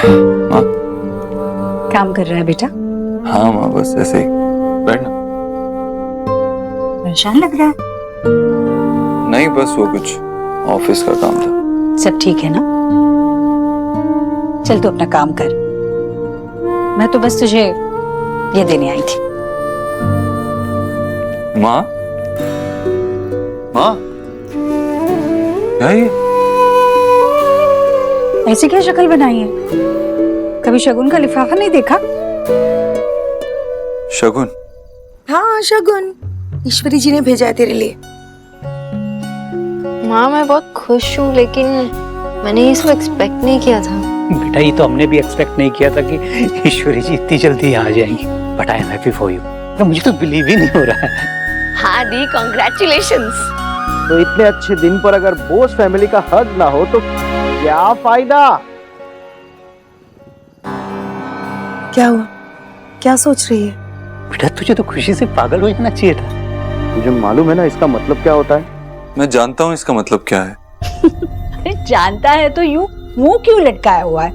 माँ। काम कर रहा है बेटा? हाँ माँ, बस ऐसे ही बैठना। परेशान लग रहा है। नहीं, बस वो कुछ ऑफिस का काम था। सब ठीक है ना? चल तू अपना काम कर, मैं तो बस तुझे ये देने आई थी। माँ, माँ, क्या है ये? ऐसी क्या शक्ल बनाई है? कभी शगुन का लिफाफा नहीं देखा? शगुन? हाँ शगुन, ईश्वरी जी ने भेजा है तेरे लिए। माँ मैं बहुत खुश हूँ, लेकिन मैंने ये सब एक्सपेक्ट नहीं किया था। बेटा ये तो हमने भी एक्सपेक्ट नहीं किया था कि ईश्वरी जी इतनी जल्दी यहाँ आ जाएंगी। But I am happy for you. तो मुझे तो बिलीव ही नहीं हो रहा है। हाँ दी, कांग्रेचुलेशंस। तो इतने अच्छे दिन पर अगर बोस फैमिली का हक ना हो तो क्या फायदा? क्या हुआ? क्या सोच रही है? बेटा तुझे तो खुशी से पागल हो जाना चाहिए था। मुझे मालूम है ना इसका मतलब क्या होता है। मैं जानता हूँ इसका मतलब क्या है। अरे जानता है तो यूं मुंह क्यों लटकाया हुआ है?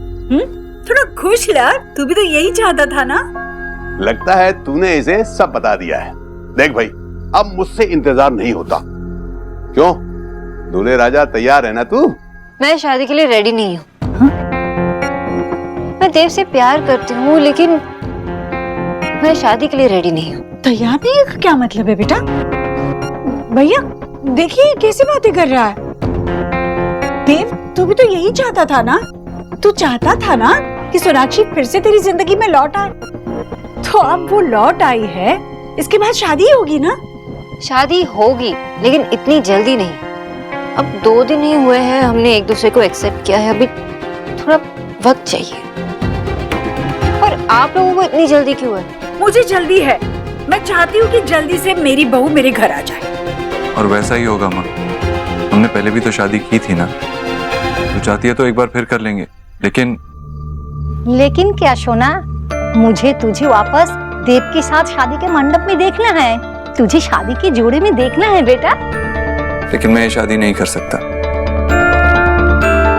थोड़ा खुश लग, तू भी तो यही चाहता था ना? लगता है तूने इसे सब बता दिया है। देख भाई, अब मुझसे इंतजार नहीं होता। क्यों, दूल्हे राजा तैयार है ना तू? मैं शादी के लिए रेडी नहीं हूँ। मैं देव से प्यार करती हूँ, लेकिन मैं शादी के लिए रेडी नहीं हूँ। तैयार नहीं है का क्या मतलब है बेटा? भैया देखिए कैसी बातें कर रहा है। देव तू भी तो यही चाहता था ना? तू चाहता था ना कि सोनाक्षी फिर से तेरी जिंदगी में लौट आए। तो अब वो लौट आई है, इसके बाद शादी होगी ना? शादी होगी, लेकिन इतनी जल्दी नहीं। अब 2 दिन ही हुए हैं, हमने एक दूसरे को एक्सेप्ट किया है, अभी थोड़ा वक्त चाहिए। और आप लोगों को इतनी जल्दी क्यों है? मुझे जल्दी है, मैं चाहती हूँ कि जल्दी से मेरी बहू मेरे घर आ जाए। और वैसा ही होगा माँ, हमने पहले भी तो शादी की थी ना। तो चाहती है तो एक बार फिर कर लेंगे, लेकिन लेकिन क्या सोना, मुझे तुझे वापस देव के साथ शादी के मंडप में देखना है। तुझे शादी के जोड़े में देखना है बेटा। लेकिन मैं ये शादी नहीं कर सकता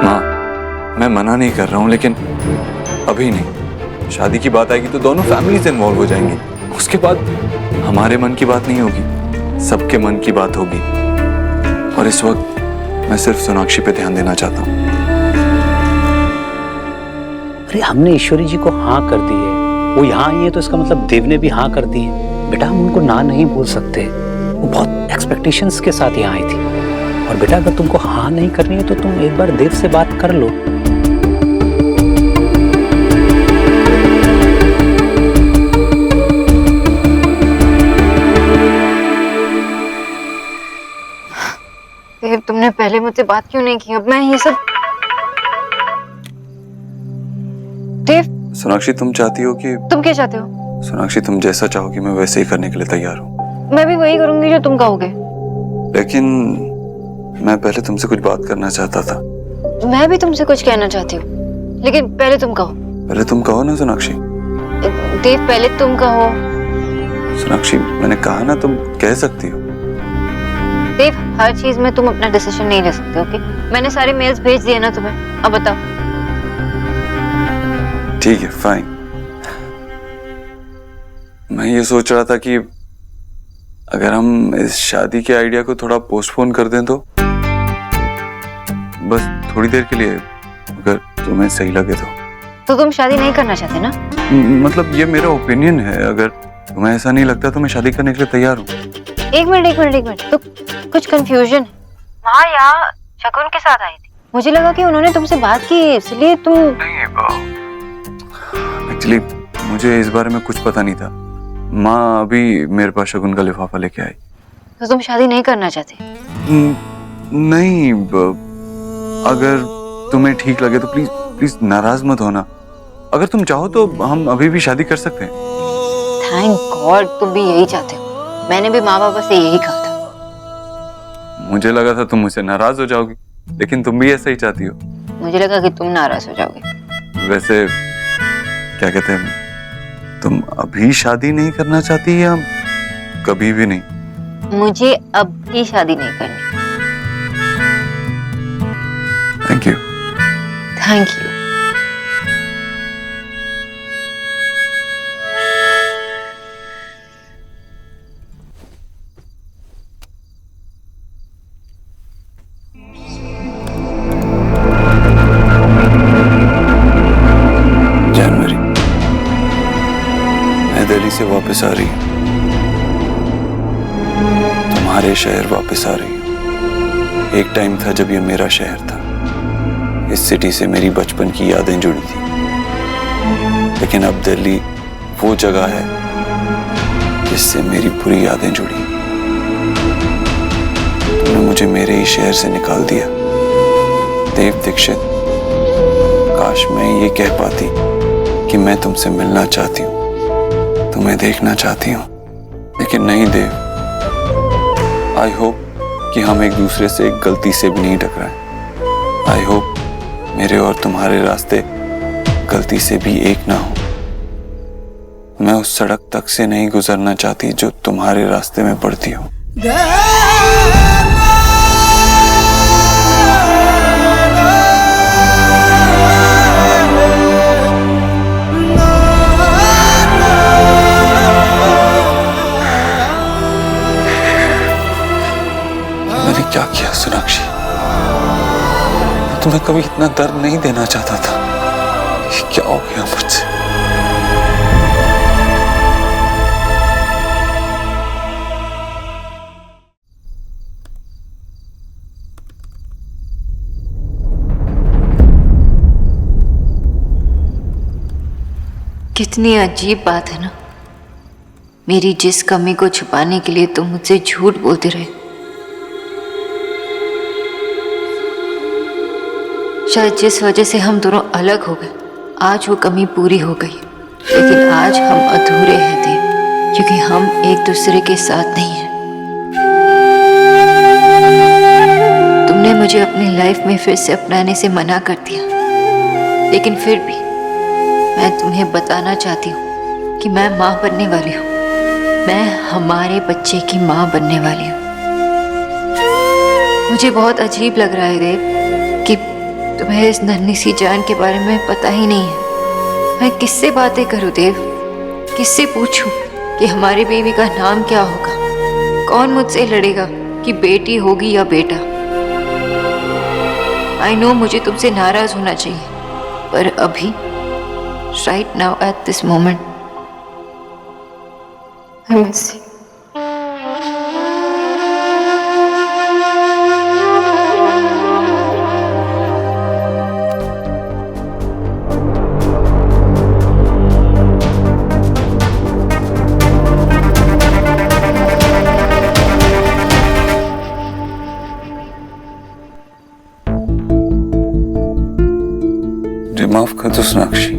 माँ। मैं मना नहीं कर रहा हूँ, लेकिन अभी नहीं। शादी की बात आएगी तो दोनों फैमिलीज इन्वॉल्व हो जाएंगी। उसके बाद हमारे मन की बात नहीं होगी, सबके मन की बात होगी। और इस वक्त मैं सिर्फ सोनाक्षी पे ध्यान देना चाहता हूँ। अरे हमने ईश्वरी जी को हाँ कर दी है, वो यहाँ आई है तो इसका मतलब देव ने भी हाँ कर दी है। बेटा हम उनको ना नहीं बोल सकते, वो बहुत एक्सपेक्टेशंस के साथ यहाँ आई थी। और बेटा अगर तुमको हाँ नहीं करनी है तो तुम एक बार देव से बात कर लो। देव तुमने पहले मुझसे बात क्यों नहीं की? अब मैं ये सब देव, सोनाक्षी तुम चाहती हो कि तुम क्या चाहते हो? सोनाक्षी तुम जैसा चाहोगी मैं वैसे ही करने के लिए तैयार हूँ। मैं भी वही करूंगी जो तुम कहोगे। लेकिन मैं पहले तुमसे कुछ बात करना चाहता था। मैं भी तुमसे कुछ कहना चाहती हूँ, लेकिन पहले तुम कहो। पहले तुम कहो ना सोनाक्षी। देव पहले तुम कहो। सोनाक्षी मैंने कहा ना, तुम कह सकती हो। देव हर चीज में तुम अपना डिसीजन नहीं ले सकते, ओके? मैंने सारे मेल्स भेज दिए ना तुम्हें, अब बताओ। ठीक है, फाइन। मैं ये सोच रहा था कि अगर हम इस शादी के आइडिया को थोड़ा पोस्टपोन कर दें तो, बस थोड़ी देर के लिए, अगर तुम्हें सही लगे तो तुम शादी नहीं करना चाहते ना? मतलब ये मेरा ओपिनियन है। अगर तुम्हें ऐसा नहीं लगता तो मैं शादी करने के लिए तैयार हूँ। एक मिनट, तो कुछ कंफ्यूजन। माँ यहाँ शगुन के साथ आई थी, मुझे लगा कि उन्होंने तुमसे बात की, इसलिए तुम। एक्चुअली मुझे इस बारे में कुछ पता नहीं था। माँ अभी मेरे पास शगुन का लिफाफा लेके आई। तो तुम शादी नहीं करना चाहते? नहीं, अगर तुम्हें ठीक लगे तो प्लीज प्लीज नाराज मत होना। अगर तुम चाहो तो हम अभी भी शादी कर सकते हैं। थैंक गॉड तुम भी यही चाहते हो। मैंने भी माँ बाबा से यही कहा था। मुझे लगा था तुम मुझसे नाराज हो जाओगी, लेकिन तुम भी ऐसा ही चाहती हो। मुझे लगा कि तुम नाराज हो जाओगे। वैसे क्या कहते हैं, तुम अभी शादी नहीं करना चाहती या कभी भी नहीं? मुझे अब भी शादी नहीं करनी। Thank you. Thank you. वापस आ रही हूँ, तुम्हारे शहर वापस आ रही हूँ। एक टाइम था जब ये मेरा शहर था, इस सिटी से मेरी बचपन की यादें जुड़ी थी, लेकिन अब दिल्ली वो जगह है जिससे मेरी बुरी यादें जुड़ी। तुमने मुझे मेरे ही शहर से निकाल दिया। देव दीक्षित, काश मैं ये कह पाती कि मैं तुमसे मिलना चाहती हूँ, तुम्हें देखना चाहती हूँ, लेकिन नहीं देव। आई होप कि हम एक दूसरे से एक गलती से भी नहीं टकराएं। आई होप मेरे और तुम्हारे रास्ते गलती से भी एक ना हो। मैं उस सड़क तक से नहीं गुजरना चाहती जो तुम्हारे रास्ते में पड़ती हो। मैंने क्या किया सोनाक्षी? मैं तुम्हें कभी इतना दर्द नहीं देना चाहता था। ये क्या हो गया मुझसे? कितनी अजीब बात है ना, मेरी जिस कमी को छुपाने के लिए तुम मुझसे झूठ बोलते रहे। शायद जिस वजह से हम दोनों अलग हो गए, आज वो कमी पूरी हो गई, लेकिन आज हम अधूरे हैं देव, क्योंकि हम एक दूसरे के साथ नहीं हैं। तुमने मुझे अपनी लाइफ में फिर से अपनाने से मना कर दिया, लेकिन फिर भी मैं तुम्हें बताना चाहती हूँ कि मैं माँ बनने वाली हूँ। मैं हमारे बच्चे की माँ बनने वाली हूँ। मुझे बहुत अजीब लग रहा है देव कि तुम्हें इस नन्ही सी जान के बारे में पता ही नहीं है। मैं किससे बातें करूँ देव? किससे पूछूं कि हमारी बेबी का नाम क्या होगा? कौन मुझसे लड़ेगा कि बेटी होगी या बेटा? आई नो मुझे तुमसे नाराज होना चाहिए, पर अभी right now at this moment I miss you. माफ कर दो सोनाक्षी,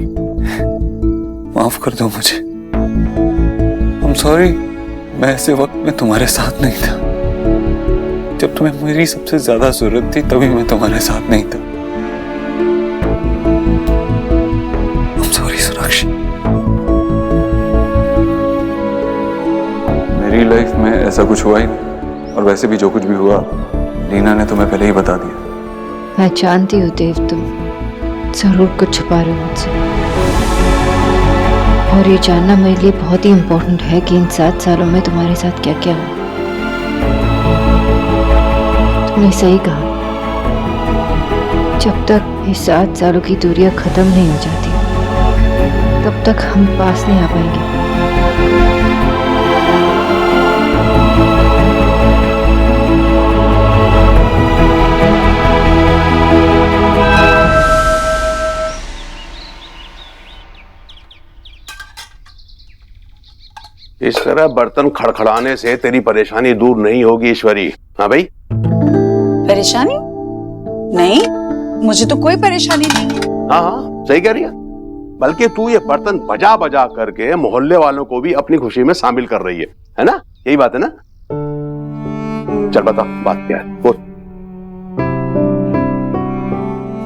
माफ कर दो मुझे। I'm sorry, मैं ऐसे वक्त में तुम्हारे साथ नहीं था। जब तुम्हें मेरी सबसे ज्यादा जरूरत थी तभी मैं तुम्हारे साथ नहीं था। I'm sorry Sonakshi. मेरी लाइफ में ऐसा कुछ हुआ ही नहीं, और वैसे भी जो कुछ भी हुआ लीना ने तुम्हें पहले ही बता दिया। मैं जानती हूँ देव, तुम जरूर कुछ छुपा रहे हो मुझसे, और ये जानना मेरे लिए बहुत ही इम्पोर्टेंट है कि इन 7 सालों में तुम्हारे साथ क्या क्या हुआ। तुमने सही कहा, जब तक ये 7 सालों की दूरियां खत्म नहीं हो जाती तब तक हम पास नहीं आ पाएंगे। इस तरह बर्तन खड़खड़ाने से तेरी परेशानी दूर नहीं होगी ईश्वरी। हाँ भाई? परेशानी नहीं, मुझे तो कोई परेशानी नहीं। हाँ हाँ सही कह रही है, बल्कि तू ये बर्तन बजा बजा करके मोहल्ले वालों को भी अपनी खुशी में शामिल कर रही है ना? यही बात है ना? चल बता बात क्या है, बोल।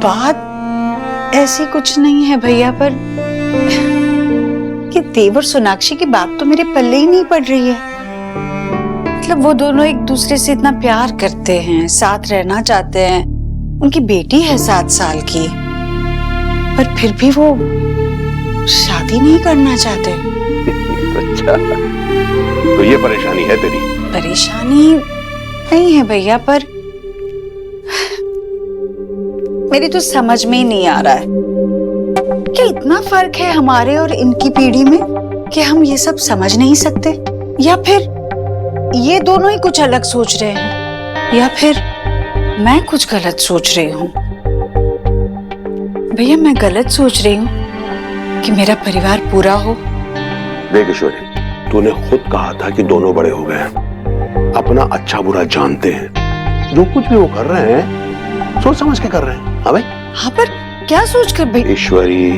बात ऐसी कुछ नहीं है भैया, पर कि देव और सोनाक्षी की बात तो मेरे पल्ले ही नहीं पड़ रही है। मतलब वो दोनों एक दूसरे से इतना प्यार करते हैं, साथ रहना चाहते हैं, उनकी बेटी है 7 साल की, पर फिर भी वो शादी नहीं करना चाहते। अच्छा, तो ये परेशानी है तेरी? परेशानी नहीं है भैया, पर मेरी तो समझ में ही नहीं आ रहा है कि इतना फर्क है हमारे और इनकी पीढ़ी में। कि हम ये सब समझ नहीं सकते, या फिर ये दोनों ही कुछ अलग सोच रहे हैं, या फिर मैं कुछ गलत सोच रही हूँ। भैया मैं गलत सोच रही हूँ कि मेरा परिवार पूरा हो। देख ईश्वरी, तूने खुद कहा था कि दोनों बड़े हो गए हैं, अपना अच्छा बुरा जानते हैं, जो कुछ भी वो कर रहे हैं सोच समझ के कर रहे हैं। हाँ भाई। हाँ पर क्या सोच कर भैया? ईश्वरी,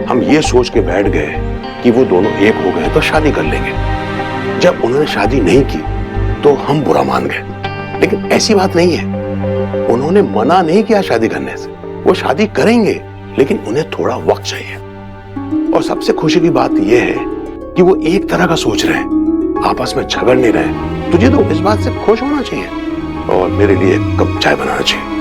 हम ये सोच के बैठ गए कि वो दोनों एक हो गए तो शादी कर लेंगे। जब उन्होंने शादी नहीं की तो हम बुरा मान गए, लेकिन ऐसी बात नहीं है। उन्होंने मना नहीं किया शादी करने से, वो शादी करेंगे, लेकिन उन्हें थोड़ा वक्त चाहिए। और सबसे खुशी की बात यह है कि वो एक तरह का सोच रहे हैं, आपस में झगड़ नहीं रहे। तुझे तो इस बात से खुश होना चाहिए और मेरे लिए एक कप चाय बनाना चाहिए।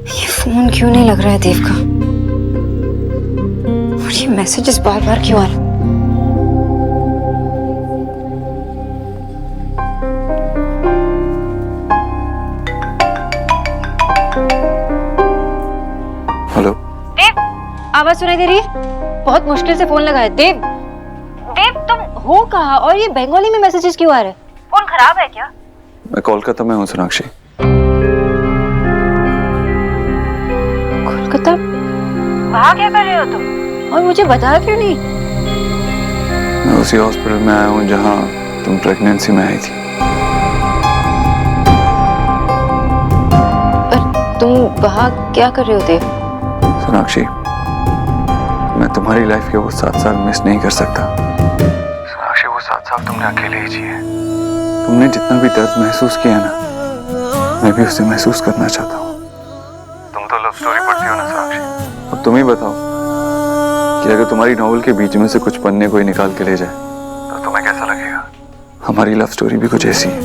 ये फोन क्यों नहीं लग रहा है देव का? और ये मैसेजेस बार बार क्यों आ रहे? हेलो देव, आवाज सुनाई दे रही है? बहुत मुश्किल से फोन लगा है। देव, देव तुम हो कहाँ? और ये बंगाली में मैसेजेस क्यों आ रहे हैं? फोन खराब है क्या? मैं कोलकाता में हूँ सोनाक्षी। कोलकाता? वहाँ क्या कर रहे हो तुम? और मुझे बताया क्यों नहीं? मैं उसी हॉस्पिटल में आया हूँ जहाँ तुम प्रेगनेंसी में आई थी। पर तुम वहाँ क्या कर रहे हो देव? सोनाक्षी, मैं तुम्हारी लाइफ के वो 7 साल मिस नहीं कर सकता। सोनाक्षी, वो 7 साल तुमने अकेले ही जिए। तुमने जितना भी दर्द महसूस किया ना, मैं भी उसे महसूस करना चाहता हूँ। तुम तो लव स्टोरी पढ़ती हो ना सोनाक्षी, अब तुम ही बताओ कि अगर तुम्हारी नॉवल के बीच में से कुछ पन्ने कोई निकाल के ले जाए तो तुम्हें कैसा लगेगा? हमारी लव स्टोरी भी कुछ ऐसी है,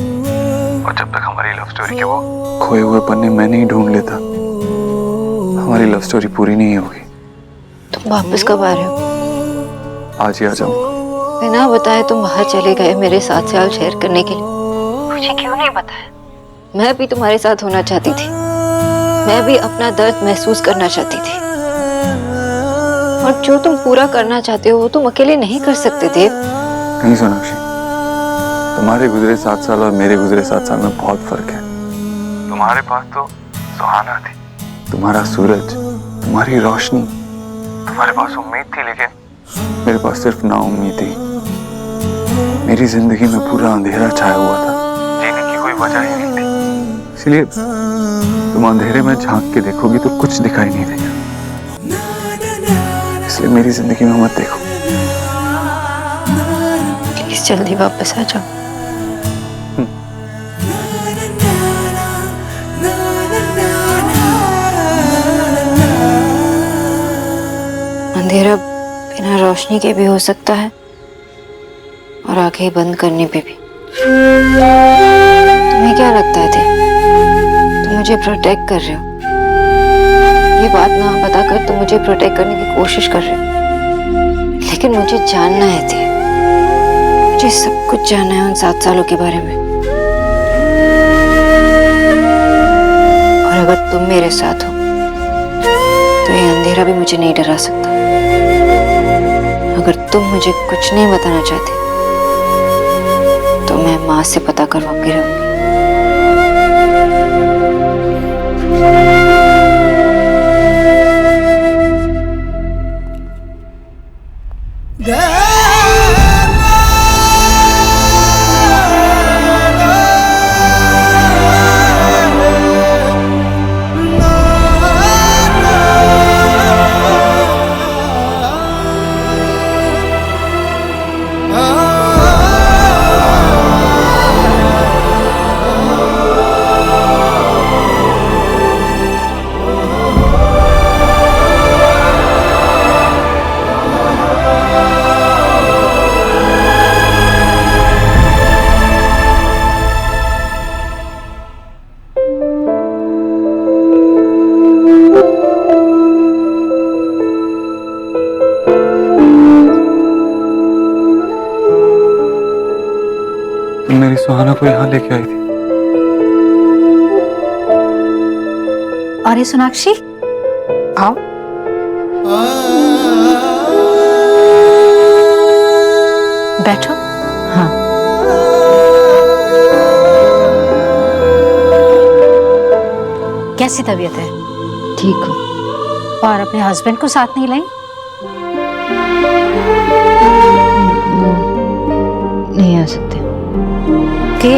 और जब तक हमारी लव स्टोरी के वो खोए हुए पन्ने मैं नहीं ढूंढ लेता, हमारी लव स्टोरी पूरी नहीं होगी। तुम वापस कब आ रहे हो? आज ही आ जाऊंगा। बिना बताए तुम बाहर चले गए मेरे 7 साल शेयर करने के लिए। मुझे क्यों नहीं बताया? मैं भी तुम्हारे साथ होना चाहती थी, मैं भी अपना दर्द महसूस करना चाहती थी, और जो तुम पूरा करना चाहते हो वो तुम अकेले नहीं कर सकते देव। नहीं सोनाक्षी, तुम्हारे गुजरे 7 साल और मेरे गुजरे 7 साल में बहुत फर्क है। तुम्हारे पास तो सुहाना थी, तुम्हारा सूरज, तुम्हारी रोशनी, तुम्हारे पास उम्मीद थी, लेकिन मेरे पास सिर्फ नाउम्मीद थी। मेरी जिंदगी में पूरा अंधेरा छाया हुआ था, जीने की कोई वजह ही नहीं थी। इसलिए तुम अंधेरे में झांक के देखोगी तो कुछ दिखाई नहीं देगा, इसलिए मेरी जिंदगी में मत देखो। प्लीज जल्दी वापस आ जाओ। अंधेरा बिना रोशनी के भी हो सकता है और आंखें बंद करने पे भी। तुम्हें क्या लगता है तुम मुझे प्रोटेक्ट कर रहे हो? ये बात ना बताकर तुम मुझे प्रोटेक्ट करने की कोशिश कर रहे हो, लेकिन मुझे जानना है थी, मुझे सब कुछ जानना है उन 7 सालों के बारे में। और अगर तुम मेरे साथ हो तो ये अंधेरा भी मुझे नहीं डरा सकता। अगर तुम मुझे कुछ नहीं बताना चाहते तो मैं माँ से पता करवा के रहूंगी। सुहाना को यहाँ लेके आई थी। और ये सोनाक्षी, आओ। बैठो। हाँ, कैसी तबीयत है? ठीक हो? और अपने हस्बैंड को साथ नहीं लाई? नहीं आ सकते। कि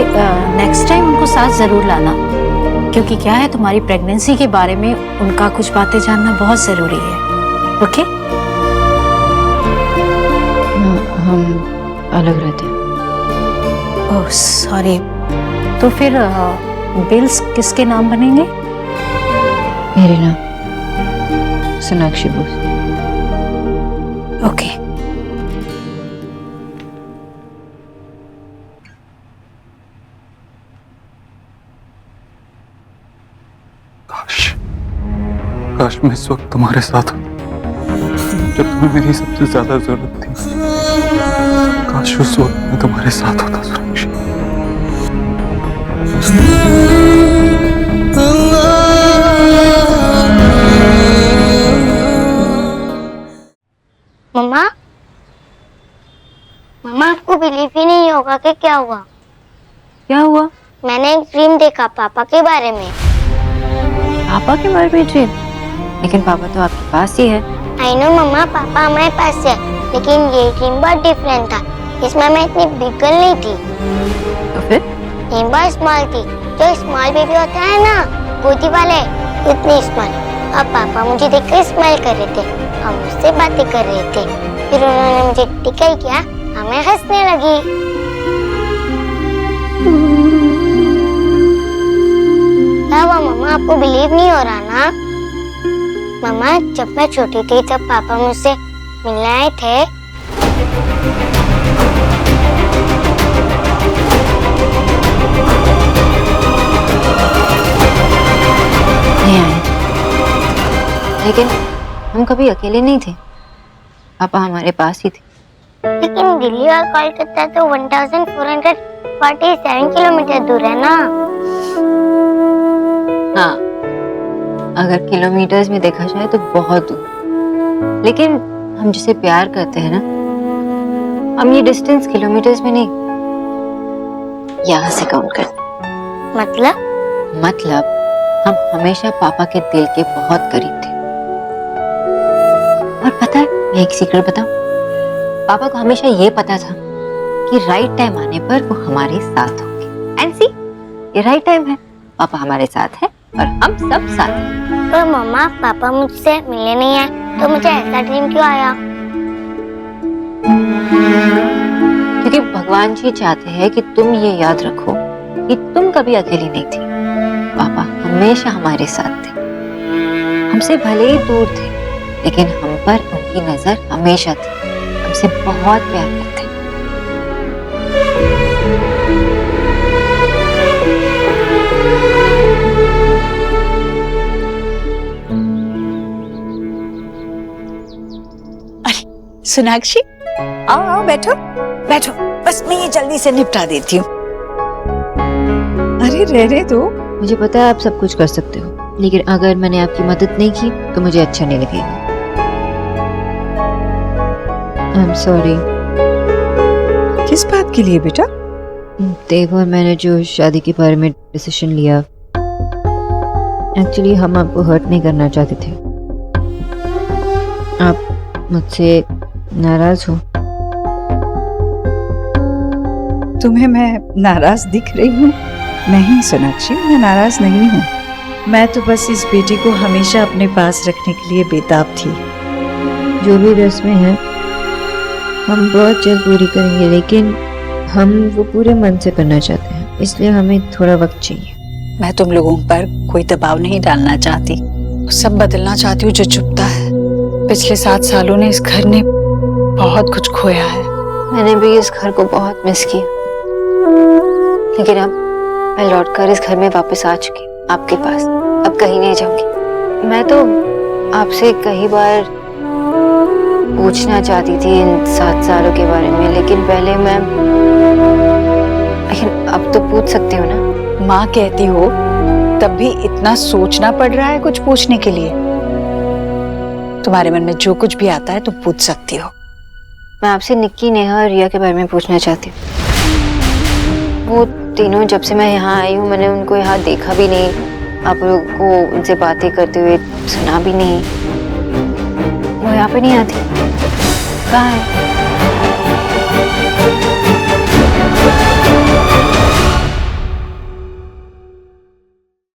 नेक्स्ट टाइम उनको साथ जरूर लाना, क्योंकि क्या है, तुम्हारी प्रेगनेंसी के बारे में उनका कुछ बातें जानना बहुत जरूरी है। ओके? हम अलग रहते हैं। Oh sorry. तो फिर बिल्स किसके नाम बनेंगे? मेरे नाम सोनाक्षी बोस। ओके। काश मैं इस वक्त तुम्हारे साथ हूँ जब तुम्हें मेरी सबसे ज्यादा जरूरत थी। काश उस वक्त मैं तुम्हारे साथ होता सोनाक्षी। मम्मा, मम्मा आपको बिलीव ही नहीं होगा कि क्या हुआ। क्या हुआ? मैंने एक ड्रीम देखा पापा के बारे में। पापा के बारे में ड्रीम? लेकिन पापा तो आपके पास ही है। आई नो मम्मा, पापा हमारे पास है, लेकिन ये ड्रीम बहुत डिफरेंट था। इसमें मैं इतनी बिग गर्ल नहीं थी। तो फिर? ड्रीम बहुत स्मॉल थी, जो स्मॉल बेबी होता है ना, गोदी वाले, इतनी स्मॉल। अब पापा मुझे देखकर स्माइल कर रहे थे और मुझसे बातें कर रहे थे। फिर उन्होंने मुझे टिकल किया और मैं हंसने लगी। क्या हुआ मम्मा, आपको बिलीव नहीं हो रहा ना? मम्मा, जब मैं छोटी थी तब पापा मुझसे मिलने आए थे। नहीं आए, लेकिन हम कभी अकेले नहीं थे। पापा हमारे पास ही थे। लेकिन दिल्ली और कोलकाता तो 1447 किलोमीटर दूर है ना। हाँ, अगर किलोमीटर्स में देखा जाए तो बहुत दूर। लेकिन हम जिसे प्यार करते हैं ना, हम ये डिस्टेंस किलोमीटर्स में नहीं, यहाँ से काउंट करते हैं। मतलब हम हमेशा पापा के दिल के बहुत करीब थे। और पता है, मैं एक सीक्रेट बताऊं? पापा को हमेशा ये पता था कि राइट टाइम आने पर वो हमारे साथ होंगे। एंड सी, ये राइट टाइम है। पापा हमारे साथ हैं और हम सब साथ हैं। पर मम्मा, पापा मुझसे मिलने नहीं आए तो मुझे ऐसा ड्रीम क्यों आया? क्योंकि भगवान जी चाहते हैं कि तुम ये याद रखो कि तुम कभी अकेली नहीं थी। पापा हमेशा हमारे साथ थे। हमसे भले ही दूर थे, लेकिन हम पर उनकी नजर हमेशा थी। हमसे बहुत प्यार करते। सोनाक्षी, आओ आओ, बैठो बैठो। बस मैं ये जल्दी से निपटा देती हूँ। अरे रहने दो। मुझे पता है आप सब कुछ कर सकते हो, लेकिन अगर मैंने आपकी मदद नहीं की तो मुझे अच्छा नहीं लगेगा। I am sorry. किस बात के लिए बेटा? देव और मैंने जो शादी के बारे में डिसीजन लिया, एक्चुअली हम आपको हर्ट नहीं करना चाहते थे। आप मुझसे नाराज हो? तुम्हें मैं नाराज दिख रही हूँ? नहीं सोनाक्षी, मैं नाराज नहीं हूँ। मैं तो बस इस बेटी को हमेशा अपने पास रखने के लिए बेताब थी। जो भी रस्में हैं हम बहुत जल्द पूरी करेंगे, लेकिन हम वो पूरे मन से करना चाहते हैं, इसलिए हमें थोड़ा वक्त चाहिए। मैं तुम लोगों पर कोई दबाव नहीं डालना चाहती, सब बदलना चाहती हूँ जो चुभता है। पिछले 7 सालों ने इस घर ने बहुत कुछ खोया है। मैंने भी इस घर को बहुत मिस किया, लेकिन अब मैं लौटकर इस घर में वापस आ चुकी, आपके पास। अब कहीं नहीं जाऊंगी। मैं तो आपसे कई बार पूछना चाहती थी इन 7 सालों के बारे में, लेकिन पहले मैं लेकिन अब तो पूछ सकती हो ना। माँ कहती हो तब भी इतना सोचना पड़ रहा है कुछ पूछने के लिए? तुम्हारे मन में जो कुछ भी आता है तुम पूछ सकती हो। मैं आपसे निक्की, नेहा और रिया के बारे में पूछना चाहती हूँ। वो तीनों जब से मैं यहाँ आई हूँ मैंने उनको यहाँ देखा भी नहीं, आप लोग को उनसे बातें करते हुए सुना भी नहीं। वो यहाँ पे नहीं आती, कहाँ है?